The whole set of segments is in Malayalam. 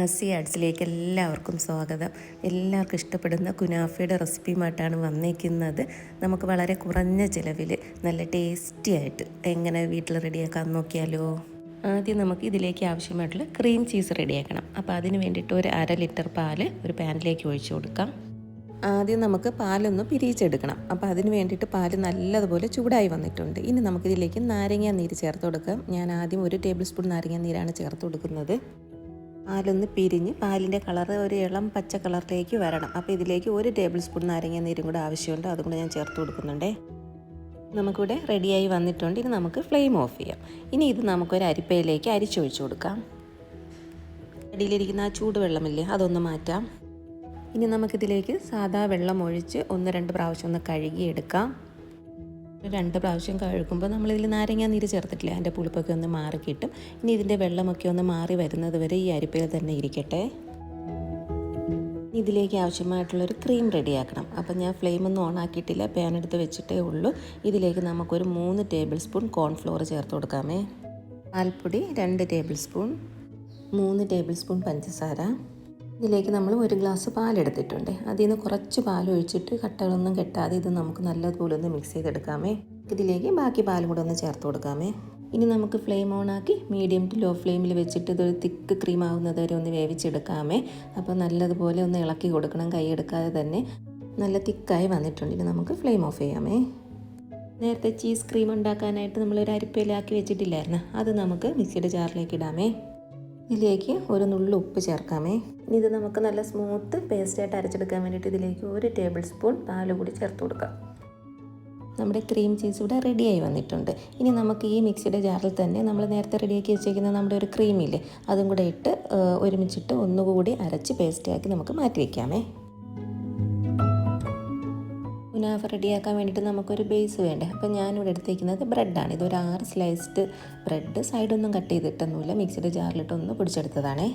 ആസി ആർട്സിലേക്ക് എല്ലാവർക്കും സ്വാഗതം. എല്ലാവർക്കും ഇഷ്ടപ്പെടുന്ന കുനാഫയുടെ റെസിപ്പിയുമായിട്ടാണ് വന്നിരിക്കുന്നത്. നമുക്ക് വളരെ കുറഞ്ഞ ചിലവിൽ നല്ല ടേസ്റ്റി ആയിട്ട് എങ്ങനെ വീട്ടിൽ റെഡിയാക്കാൻ നോക്കിയാലോ. ആദ്യം നമുക്ക് ഇതിലേക്ക് ആവശ്യമായിട്ടുള്ള ക്രീം ചീസ് റെഡിയാക്കണം. അപ്പോൾ അതിന് വേണ്ടിയിട്ട് ഒരു 1/2 ലിറ്റർ പാൽ ഒരു പാനിലേക്ക് ഒഴിച്ചു കൊടുക്കാം. ആദ്യം നമുക്ക് പാലൊന്ന് പിരിച്ചെടുക്കണം. അപ്പോൾ അതിന് വേണ്ടിയിട്ട് പാൽ നല്ലതുപോലെ ചൂടായി വന്നിട്ടുണ്ട്. ഇനി നമുക്കിതിലേക്ക് നാരങ്ങ നീര് ചേർത്ത് കൊടുക്കാം. ഞാൻ ആദ്യം 1 ടേബിൾ സ്പൂൺ നാരങ്ങ നീരാണ് ചേർത്ത് കൊടുക്കുന്നത്. പാലൊന്ന് പിരിഞ്ഞ് പാലിൻ്റെ കളറ് ഒരു ഇളം പച്ച കളറിലേക്ക് വരണം. അപ്പോൾ ഇതിലേക്ക് 1 ടേബിൾ സ്പൂൺ നാരങ്ങ നീരും കൂടെ ആവശ്യമുണ്ട്. അതും കൂടെ ഞാൻ ചേർത്ത് കൊടുക്കുന്നുണ്ട്. നമുക്കിവിടെ റെഡിയായി വന്നിട്ടുണ്ട്. ഇനി നമുക്ക് ഫ്ലെയിം ഓഫ് ചെയ്യാം. ഇനി ഇത് നമുക്കൊരു അരിപ്പയിലേക്ക് അരിച്ചൊഴിച്ച് കൊടുക്കാം. അടിയിലിരിക്കുന്ന ആ ചൂടുവെള്ളമില്ലേ, അതൊന്ന് മാറ്റാം. ഇനി നമുക്കിതിലേക്ക് സാദാ വെള്ളം ഒഴിച്ച് 1-2 പ്രാവശ്യം ഒന്ന് കഴുകിയെടുക്കാം. 2 പ്രാവശ്യം കഴുകുമ്പോൾ നമ്മളിതിൽ നാരങ്ങ നീര് ചേർത്തിട്ടില്ല, അതിൻ്റെ പുളിപ്പൊക്കെ ഒന്ന് മാറി കിട്ടും. ഇനി ഇതിൻ്റെ വെള്ളമൊക്കെ ഒന്ന് മാറി വരുന്നത് വരെ ഈ അരിപ്പയിൽ തന്നെ ഇരിക്കട്ടെ. ഇതിലേക്ക് ആവശ്യമായിട്ടുള്ളൊരു ക്രീം റെഡിയാക്കണം. അപ്പം ഞാൻ ഫ്ലെയിം ഒന്നും ഓണാക്കിയിട്ടില്ല, പാൻ എടുത്ത് വെച്ചിട്ടേ ഉള്ളൂ. ഇതിലേക്ക് നമുക്കൊരു 3 ടേബിൾ സ്പൂൺ കോൺഫ്ലോർ ചേർത്ത് കൊടുക്കാമേ. പാൽപ്പൊടി 2 ടേബിൾ സ്പൂൺ, 3 ടേബിൾ സ്പൂൺ പഞ്ചസാര. ഇതിലേക്ക് നമ്മൾ 1 ഗ്ലാസ് പാലെടുത്തിട്ടുണ്ട്. അതിൽ നിന്ന് കുറച്ച് പാൽ ഒഴിച്ചിട്ട് കട്ടകളൊന്നും കെട്ടാതെ ഇത് നമുക്ക് നല്ലതുപോലെ ഒന്ന് മിക്സ് ചെയ്തെടുക്കാമേ. ഇതിലേക്ക് ബാക്കി പാലും കൂടെ ഒന്ന് ചേർത്ത് കൊടുക്കാമേ. ഇനി നമുക്ക് ഫ്ലെയിം ഓണാക്കി മീഡിയം ടു ലോ ഫ്ലെയിമിൽ വെച്ചിട്ട് ഇതൊരു തിക്ക് ക്രീം ആവുന്നത് വരെ ഒന്ന് വേവിച്ചെടുക്കാമേ. അപ്പോൾ നല്ലതുപോലെ ഒന്ന് ഇളക്കി കൊടുക്കണം, കൈ എടുക്കാതെ തന്നെ. നല്ല തിക്കായി വന്നിട്ടുണ്ട്. ഇനി നമുക്ക് ഫ്ലെയിം ഓഫ് ചെയ്യാമേ. നേരത്തെ ചീസ് ക്രീം ഉണ്ടാക്കാനായിട്ട് നമ്മളൊരു അരിപ്പയിലാക്കി വെച്ചിട്ടില്ലായിരുന്നു, അത് നമുക്ക് മിക്സിയുടെ ജാറിലേക്ക് ഇടാമേ. ഇതിലേക്ക് ഒരു നുള്ളു ഉപ്പ് ചേർക്കാമേ. ഇനി ഇത് നമുക്ക് നല്ല സ്മൂത്ത് പേസ്റ്റായിട്ട് അരച്ചെടുക്കാൻ വേണ്ടിയിട്ട് ഇതിലേക്ക് 1 ടേബിൾ സ്പൂൺ പാൽ കൂടി ചേർത്ത് കൊടുക്കാം. നമ്മുടെ ക്രീം ചീസ് ഇവിടെ റെഡിയായി വന്നിട്ടുണ്ട്. ഇനി നമുക്ക് ഈ മിക്സിയുടെ ജാറിൽ തന്നെ നമ്മൾ നേരത്തെ റെഡിയാക്കി വെച്ചേക്കുന്ന നമ്മുടെ ഒരു ക്രീമില്ലേ, അതും കൂടെ ഇട്ട് ഒരുമിച്ചിട്ട് ഒന്നുകൂടി അരച്ച് പേസ്റ്റാക്കി നമുക്ക് മാറ്റി വയ്ക്കാമേ. കുനാഫ റെഡിയാക്കാൻ വേണ്ടിയിട്ട് നമുക്കൊരു ബേസ് വേണ്ടേ. അപ്പോൾ ഞാനിവിടെ എടുത്തേക്കുന്നത് ബ്രെഡാണ്. ഇതൊരു 6 സ്ലൈസ്ഡ് ബ്രെഡ്, സൈഡൊന്നും കട്ട് ചെയ്തിട്ടൊന്നുമില്ല, മിക്സിയുടെ ജാറിലിട്ടൊന്ന് പൊടിച്ചെടുത്തതാണേ.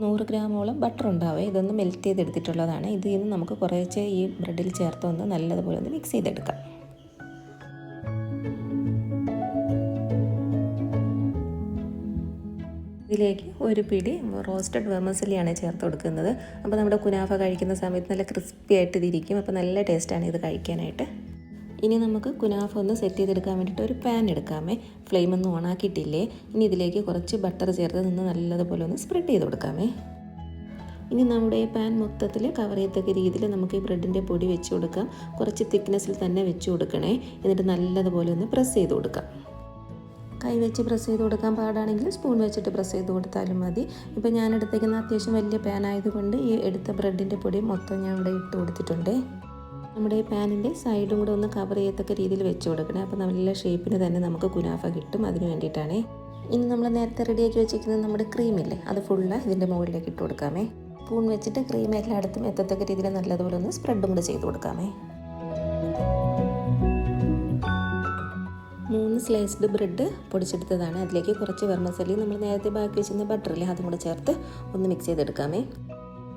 100 ഗ്രാമോളം ബട്ടർ ഉണ്ടാവേ, ഇതൊന്ന് മെൽറ്റ് ചെയ്തെടുത്തിട്ടുള്ളതാണ്. ഇതിൽ നിന്ന് നമുക്ക് കുറേശ്ശെ ഈ ബ്രെഡിൽ ചേർത്തൊന്ന് നല്ലതുപോലെ ഒന്ന് മിക്സ് ചെയ്തെടുക്കാം. ഇതിലേക്ക് ഒരു പിടി റോസ്റ്റഡ് വെർമിസെല്ലിയാണ് ചേർത്ത് കൊടുക്കുന്നത്. അപ്പോൾ നമ്മുടെ കുനാഫ കഴിക്കുന്ന സമയത്ത് നല്ല ക്രിസ്പി ആയിട്ട് ഇതിരിക്കും. അപ്പോൾ നല്ല ടേസ്റ്റാണ് ഇത് കഴിക്കാനായിട്ട്. ഇനി നമുക്ക് കുനാഫ ഒന്ന് സെറ്റ് ചെയ്തെടുക്കാൻ വേണ്ടിയിട്ട് ഒരു പാൻ എടുക്കാമേ. ഫ്ലെയിം ഒന്നും ഓണാക്കിയിട്ടില്ലേ. ഇനി ഇതിലേക്ക് കുറച്ച് ബട്ടർ ചേർത്ത് നിന്ന് നല്ലതുപോലെ ഒന്ന് സ്പ്രെഡ് ചെയ്ത് കൊടുക്കാമേ. ഇനി നമ്മുടെ ഈ പാൻ മൊത്തത്തിൽ കവർ ചെയ്തക്ക രീതിയിൽ നമുക്ക് ഈ ബ്രെഡിൻ്റെ പൊടി വെച്ച് കൊടുക്കാം. കുറച്ച് തിക്നെസ്സിൽ തന്നെ വെച്ച് കൊടുക്കണേ. എന്നിട്ട് നല്ലതുപോലെ ഒന്ന് പ്രസ് ചെയ്ത് കൊടുക്കാം. കൈ വെച്ച് പ്രസ് ചെയ്ത് കൊടുക്കാൻ പാടാണെങ്കിൽ സ്പൂൺ വെച്ചിട്ട് പ്രസ് ചെയ്ത് കൊടുത്താലും മതി. ഇപ്പോൾ ഞാൻ എടുത്തേക്കുന്ന അത്യാവശ്യം വലിയ പാൻ ആയതുകൊണ്ട് ഈ എടുത്ത ബ്രെഡിൻ്റെ പൊടി മൊത്തം ഞാൻ ഇവിടെ ഇട്ട് കൊടുത്തിട്ടുണ്ട്. നമ്മുടെ ഈ പാനിൻ്റെ സൈഡും കൂടെ ഒന്ന് കവർ ചെയ്യത്തക്ക രീതിയിൽ വെച്ച് കൊടുക്കണേ. അപ്പോൾ നല്ല ഷേപ്പിന് തന്നെ നമുക്ക് കുനാഫ കിട്ടും. അതിന് വേണ്ടിയിട്ടാണ്. ഇനി നമ്മൾ നേരത്തെ റെഡിയാക്കി വെച്ചിരിക്കുന്നത് നമ്മുടെ ക്രീമില്ലേ, അത് ഫുള്ള് ഇതിൻ്റെ മുകളിലേക്ക് ഇട്ട് കൊടുക്കാമേ. സ്പൂൺ വെച്ചിട്ട് ക്രീം എല്ലായിടത്തും എത്തത്തക്ക രീതിയിൽ നല്ലതുപോലെ ഒന്ന് സ്പ്രെഡും കൂടെ ചെയ്ത് കൊടുക്കാമേ. 3 സ്ലൈസ്ഡ് ബ്രെഡ് പൊടിച്ചെടുത്തതാണ്. അതിലേക്ക് കുറച്ച് വെർമിസെല്ലി നമ്മൾ നേരത്തെ ബാക്കി വെച്ചിരുന്ന ബട്ടറില്ലേ, അതും കൂടെ ചേർത്ത് ഒന്ന് മിക്സ് ചെയ്തെടുക്കാമേ.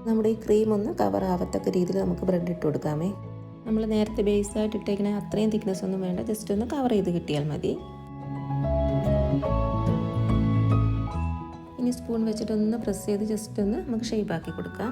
നമ്മുടെ ഈ ക്രീം ഒന്ന് കവർ ആവത്തക്ക രീതിയിൽ നമുക്ക് ബ്രെഡ് ഇട്ട് കൊടുക്കാമേ. നമ്മൾ നേരത്തെ ബേസായിട്ട് ഇട്ടേക്കണേ അത്രയും തിക്നെസ് ഒന്നും വേണ്ട, ജസ്റ്റ് ഒന്ന് കവർ ചെയ്ത് കിട്ടിയാൽ മതി. ഇനി സ്പൂൺ വെച്ചിട്ടൊന്ന് പ്രസ് ചെയ്ത് ജസ്റ്റ് ഒന്ന് നമുക്ക് ഷേപ്പാക്കി കൊടുക്കാം.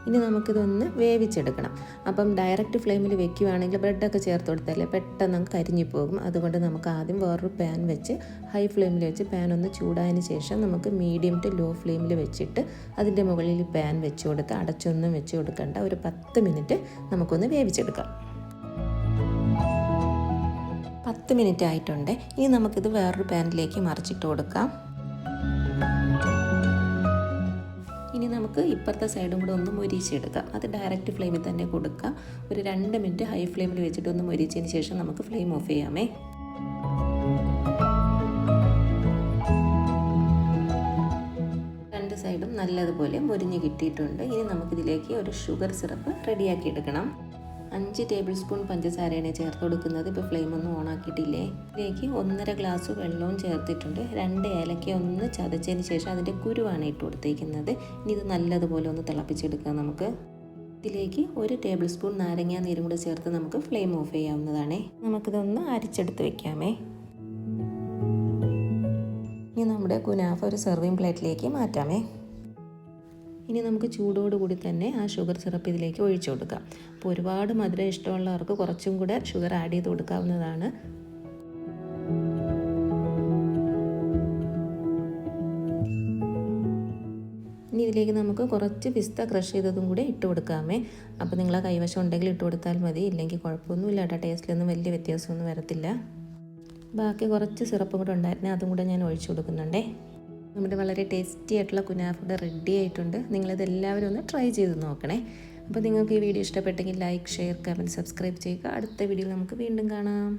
ഇനി നമുക്കിതൊന്ന് വേവിച്ചെടുക്കണം. അപ്പം ഡയറക്റ്റ് ഫ്ലെയിമിൽ വെക്കുകയാണെങ്കിൽ ബ്രെഡൊക്കെ ചേർത്ത് കൊടുത്താലേ പെട്ടെന്ന് നമുക്ക് കരിഞ്ഞു പോകും. അതുകൊണ്ട് നമുക്ക് ആദ്യം വേറൊരു പാൻ വെച്ച് ഹൈ ഫ്ലെയിമിൽ വെച്ച് പാൻ ഒന്ന് ചൂടായതിന് ശേഷം നമുക്ക് മീഡിയം ടു ലോ ഫ്ലെയിമിൽ വെച്ചിട്ട് അതിൻ്റെ മുകളിൽ പാൻ വെച്ച് കൊടുത്ത് അടച്ചൊന്നും വെച്ച് കൊടുക്കണ്ട, ഒരു 10 മിനിറ്റ് നമുക്കൊന്ന് വേവിച്ചെടുക്കാം. 10 മിനിറ്റ് ആയിട്ടുണ്ട്. ഇനി നമുക്കിത് വേറൊരു പാനിലേക്ക് മറിച്ചിട്ട് കൊടുക്കാം. ഇനി നമുക്ക് ഇപ്പുറത്തെ സൈഡും കൂടെ ഒന്ന് മൊരിച്ചെടുക്കാം. അത് ഡയറക്റ്റ് ഫ്ലെയിമിൽ തന്നെ കൊടുക്കാം. ഒരു 2 മിനിറ്റ് ഹൈ ഫ്ലെയിമിൽ വെച്ചിട്ട് ഒന്ന് മൊരിച്ചതിന് ശേഷം നമുക്ക് ഫ്ലെയിം ഓഫ് ചെയ്യാമേ. രണ്ട് സൈഡും നല്ലതുപോലെ മൊരിഞ്ഞ് കിട്ടിയിട്ടുണ്ട്. ഇനി നമുക്കിതിലേക്ക് ഒരു ഷുഗർ സിറപ്പ് റെഡിയാക്കി എടുക്കണം. 5 ടേബിൾ സ്പൂൺ പഞ്ചസാരയാണ് ചേർത്ത് കൊടുക്കുന്നത്. ഇപ്പോൾ ഫ്ലെയിം ഒന്നും ഓണാക്കിയിട്ടില്ലേ. ഇതിലേക്ക് 1.5 ഗ്ലാസ് വെള്ളവും ചേർത്തിട്ടുണ്ട്. 2 ഏലക്ക ഒന്ന് ചതച്ചതിന് ശേഷം അതിൻ്റെ കുരുവാണ് ഇട്ട് കൊടുത്തേക്കുന്നത്. ഇനി ഇത് നല്ലതുപോലെ ഒന്ന് തിളപ്പിച്ചെടുക്കാം നമുക്ക്. ഇതിലേക്ക് 1 ടേബിൾ സ്പൂൺ നാരങ്ങ നീരും കൂടെ ചേർത്ത് നമുക്ക് ഫ്ലെയിം ഓഫ് ചെയ്യാവുന്നതാണ്. നമുക്കിതൊന്ന് അരിച്ചെടുത്ത് വെക്കാമേ. നമ്മുടെ കുനാഫ ഒരു സെർവിങ് പ്ലേറ്റിലേക്ക് മാറ്റാമേ. ഇനി നമുക്ക് ചൂടോടുകൂടി തന്നെ ആ ഷുഗർ സിറപ്പ് ഇതിലേക്ക് ഒഴിച്ചു കൊടുക്കാം. അപ്പോൾ ഒരുപാട് മധുരം ഇഷ്ടമുള്ളവർക്ക് കുറച്ചും കൂടെ ഷുഗർ ആഡ് ചെയ്ത് കൊടുക്കാവുന്നതാണ്. ഇനി ഇതിലേക്ക് നമുക്ക് കുറച്ച് പിസ്ത ക്രഷ് ചെയ്തതും കൂടി ഇട്ട് കൊടുക്കാമേ. അപ്പോൾ നിങ്ങളെ കൈവശം ഉണ്ടെങ്കിൽ ഇട്ട് കൊടുത്താൽ മതി, ഇല്ലെങ്കിൽ കുഴപ്പമൊന്നുമില്ല കേട്ടോ. ടേസ്റ്റിലൊന്നും വലിയ വ്യത്യാസമൊന്നും വരത്തില്ല. ബാക്കി കുറച്ച് സിറപ്പും കൂടെ ഉണ്ടായിരുന്നു, അതും കൂടെ ഞാൻ ഒഴിച്ചു കൊടുക്കുന്നുണ്ടേ. നമ്മുടെ വളരെ ടേസ്റ്റി ആയിട്ടുള്ള കുനാഫ റെഡി ആയിട്ടുണ്ട്. നിങ്ങളിതെല്ലാവരും ഒന്ന് ട്രൈ ചെയ്ത് നോക്കണേ. അപ്പോൾ നിങ്ങൾക്ക് ഈ വീഡിയോ ഇഷ്ടപ്പെട്ടെങ്കിൽ ലൈക്ക്, ഷെയർ, കമൻറ്റ്, സബ്സ്ക്രൈബ് ചെയ്യുക. അടുത്ത വീഡിയോയിൽ നമുക്ക് വീണ്ടും കാണാം.